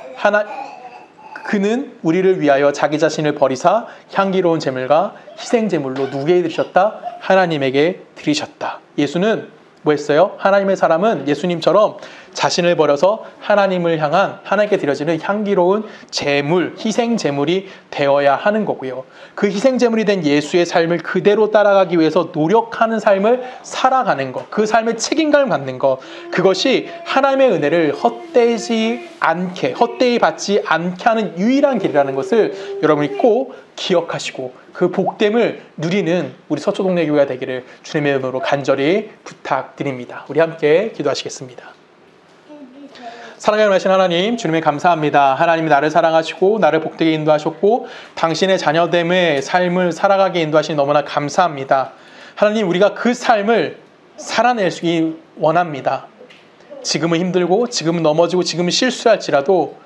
그는 우리를 위하여 자기 자신을 버리사 향기로운 제물과 희생 제물로 누구에게 드리셨다? 하나님에게 드리셨다. 예수는 뭐 했어요? 하나님의 사람은 예수님처럼 자신을 버려서 하나님을 향한, 하나님께 드려지는 향기로운 제물, 희생 제물이 되어야 하는 거고요. 그 희생 제물이 된 예수의 삶을 그대로 따라가기 위해서 노력하는 삶을 살아가는 것, 그 삶의 책임감을 갖는 것, 그것이 하나님의 은혜를 헛되이 받지 않게 하는 유일한 길이라는 것을 여러분이 꼭 기억하시고 그 복됨을 누리는 우리 서초동네 교회가 되기를 주님의 이름으로 간절히 부탁드립니다. 우리 함께 기도하시겠습니다. 사랑하는 하나님, 주님의 감사합니다. 하나님이 나를 사랑하시고 나를 복되게 인도하셨고 당신의 자녀됨의 삶을 살아가게 인도하시니 너무나 감사합니다. 하나님, 우리가 그 삶을 살아내기 원합니다. 지금은 힘들고 지금은 넘어지고 지금은 실수할지라도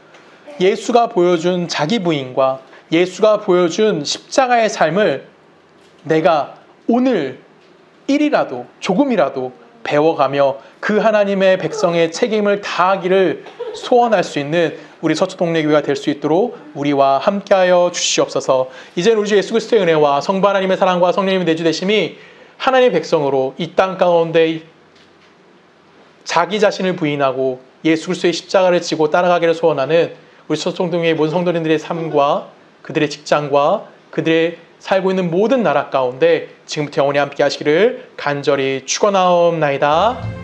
예수가 보여준 자기 부인과 예수가 보여준 십자가의 삶을 내가 오늘 일이라도 조금이라도 배워가며 그 하나님의 백성의 책임을 다하기를 소원할 수 있는 우리 서초동네교회가 될 수 있도록 우리와 함께하여 주시옵소서. 이제는 우리 주 예수 그리스도의 은혜와 성부 하나님의 사랑과 성령님의 내주되심이 하나님의 백성으로 이 땅 가운데 자기 자신을 부인하고 예수 그리스도의 십자가를 지고 따라가기를 소원하는 우리 서초동교회 모든 성도님들의 삶과 그들의 직장과 그들의 살고 있는 모든 나라 가운데 지금부터 영원히 함께 하시기를 간절히 축원하옵나이다.